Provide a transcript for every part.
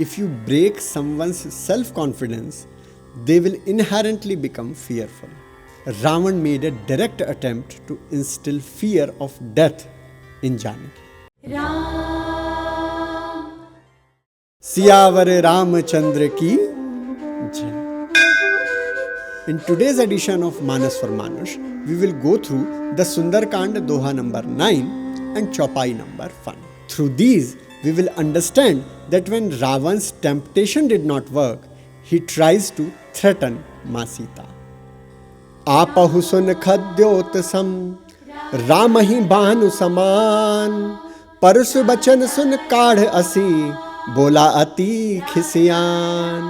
If you break someone's self-confidence, they will inherently become fearful. Ravan made a direct attempt to instill fear of death in Janaki. Siyavar Ramchandra की जय. In today's edition of Manas for Manush, we will go through the Sundarkand Doha number 9 and Chaupai number 1. Through these, we will understand that when Ravan's temptation did not work, he tries to threaten Ma Sita. Apahu sun khadyotasam Ramahi bhanu saman Parsu bachan sun kadh asi Bola ati khisiyan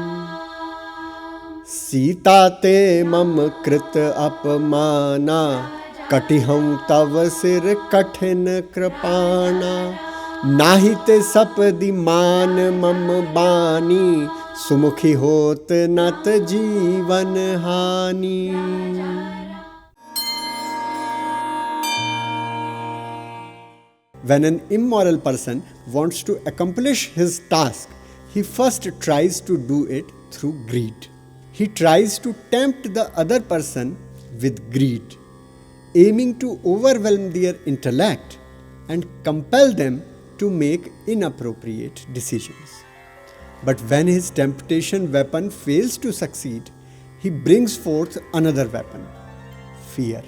Sita ते मम कृत अपमाना कटिहं तव सिर कठिन कृपाणा नाहित सपदि मान मम बानी सुमुखी होत नत जीवन हानि. When an immoral person wants to accomplish his task, he first tries to do it through greed. He tries to tempt the other person with greed, aiming to overwhelm their intellect and compel them to make inappropriate decisions. But when his temptation weapon fails to succeed, he brings forth another weapon, fear.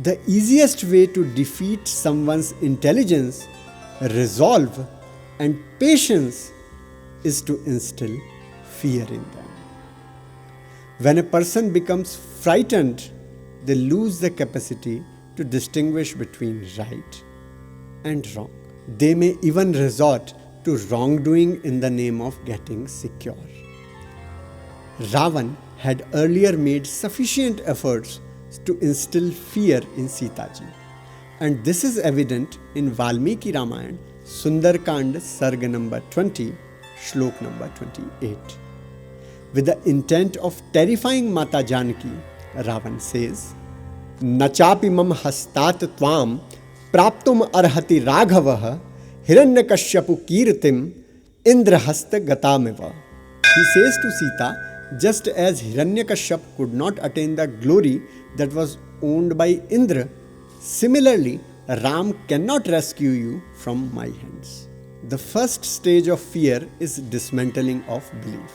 The easiest way to defeat someone's intelligence, resolve, and patience is to instill fear in them. When a person becomes frightened, they lose the capacity to distinguish between right and wrong. They may even resort to wrongdoing in the name of getting secure. Ravan had earlier made sufficient efforts to instill fear in Sita ji, and this is evident in Valmiki Ramayana, Sundarkand, Sarga number 20, Shlok number 28. With the intent of terrifying Mata Janaki, Ravan says, Nachapi mam hastat tvam praptum arhati raghavah hiranyakashyapu kirtim indra hasta gatameva. He says to Sita, just as Hiranyakashyap could not attain the glory that was owned by Indra, similarly, Ram cannot rescue you from my hands. The first stage of fear is dismantling of belief.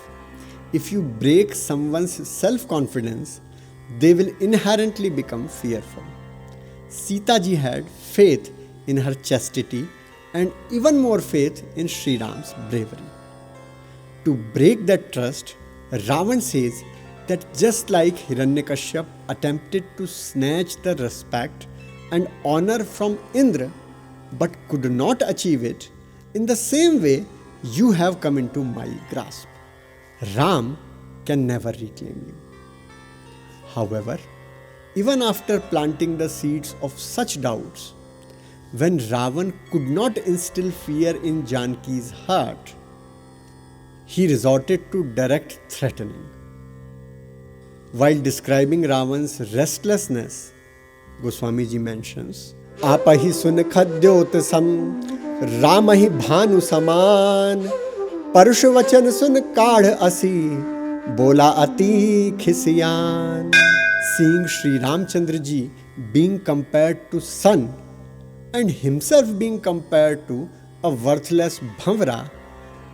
If you break someone's self-confidence, they will inherently become fearful. Sita ji had faith in her chastity and even more faith in Sri Ram's bravery. To break that trust, Ravan says that just like Hiranyakashyap attempted to snatch the respect and honor from Indra but could not achieve it, in the same way you have come into my grasp. Ram can never reclaim you. However, even after planting the seeds of such doubts, when Ravan could not instill fear in Janki's heart, he resorted to direct threatening. While describing Ravan's restlessness, Goswami ji mentions, Apahi sun khadyotasam Ramahi bhanu saman Parushu vachan sun kadh asi Bola ati khisiyan. Seeing Sri Ramchandra ji being compared to sun and himself being compared to a worthless bhavra,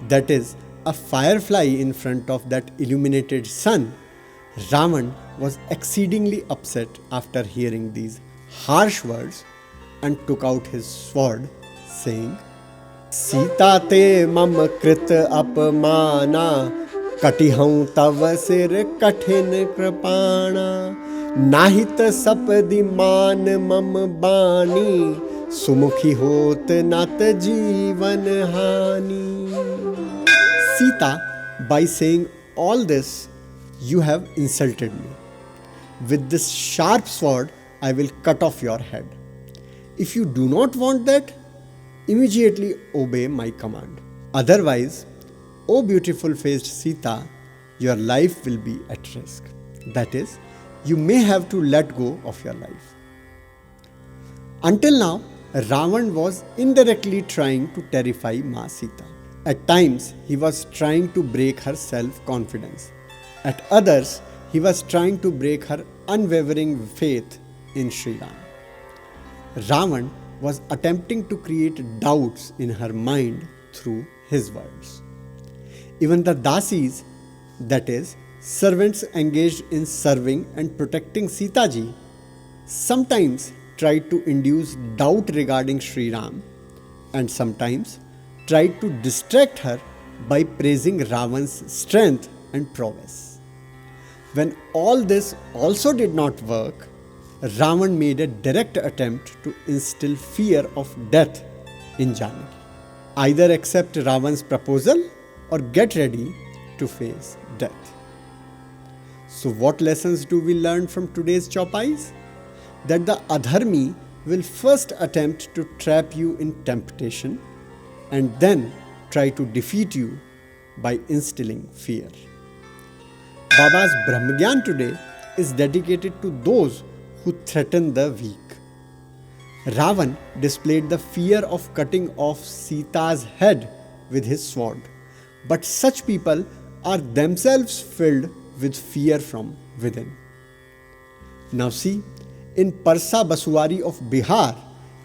that is, a firefly in front of that illuminated sun, Ravan was exceedingly upset after hearing these harsh words and took out his sword, saying, Sita te mam krit apmana katihau tav sir kathin kripana nahit sapdi man mam bani sumukhi hot nat jeevan hani. Sita, by saying all this, you have insulted me. With this sharp sword, I will cut off your head. If you do not want that, immediately obey my command. Otherwise, O beautiful faced Sita, your life will be at risk. That is, you may have to let go of your life. Until now, Ravan was indirectly trying to terrify Ma Sita. At times, he was trying to break her self-confidence. At others, he was trying to break her unwavering faith in Sri Ram. Ravan was attempting to create doubts in her mind through his words. Even the dasis, that is, servants engaged in serving and protecting Sita ji, sometimes tried to induce doubt regarding Sri Ram and sometimes tried to distract her by praising Ravan's strength and prowess. When all this also did not work, Ravan made a direct attempt to instill fear of death in Janaki. Either accept Ravan's proposal or get ready to face death. So what lessons do we learn from today's Chaupais? That the adharmi will first attempt to trap you in temptation and then try to defeat you by instilling fear. Baba's Brahmagyan today is dedicated to those who threaten the weak. Ravan displayed the fear of cutting off Sita's head with his sword, but such people are themselves filled with fear from within. Now see, in Parsa Basuari of Bihar,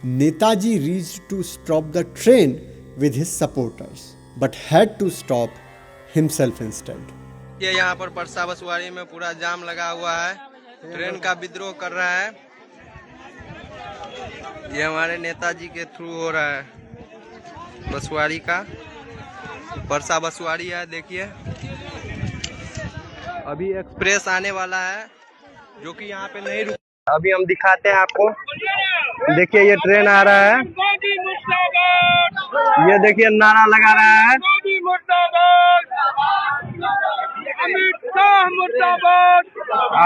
Netaji reached to stop the train with his supporters, but had to stop himself instead. ये यहाँ पर परसा बसवाड़ी में पूरा जाम लगा हुआ है, train का विद्रोह कर रहा है। ये हमारे नेताजी के थ्रू हो रहा है, बसवाड़ी का परसा बसवाड़ी है। देखिए अभी एक्सप्रेस आने वाला है जो कि यहाँ पे नहीं रुक। अभी हम दिखाते हैं आपको, देखिए ये ट्रेन आ रहा है, ये देखिए नारा लगा रहा है,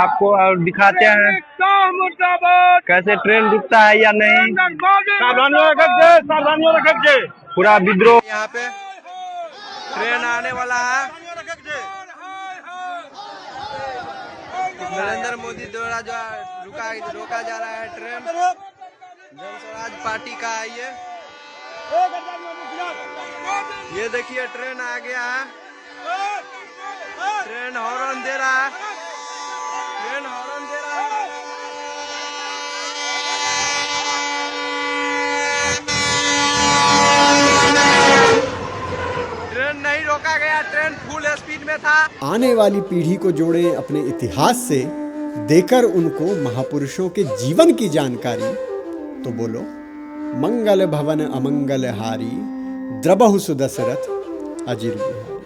आपको और दिखाते हैं कैसे ट्रेन रुकता है या नहीं। पूरा विद्रोह, यहाँ पे ट्रेन आने वाला है। नरेंद्र मोदी द्वारा जो रोका जा रहा है ट्रेन, जन स्वराज पार्टी का है ये देखिए ट्रेन आ गया है, ट्रेन हॉर्न दे रहा है, ट्रेन हॉर्न दे रहा है। ट्रेन नहीं रोका गया, ट्रेन फुल स्पीड में था। आने वाली पीढ़ी को जोड़ें अपने इतिहास से, देकर उनको महापुरुषों के जीवन की जानकारी। तो बोलो, मंगल भवन अमंगल हारी, द्रबहु सुदशरथ अजिर बिहारी।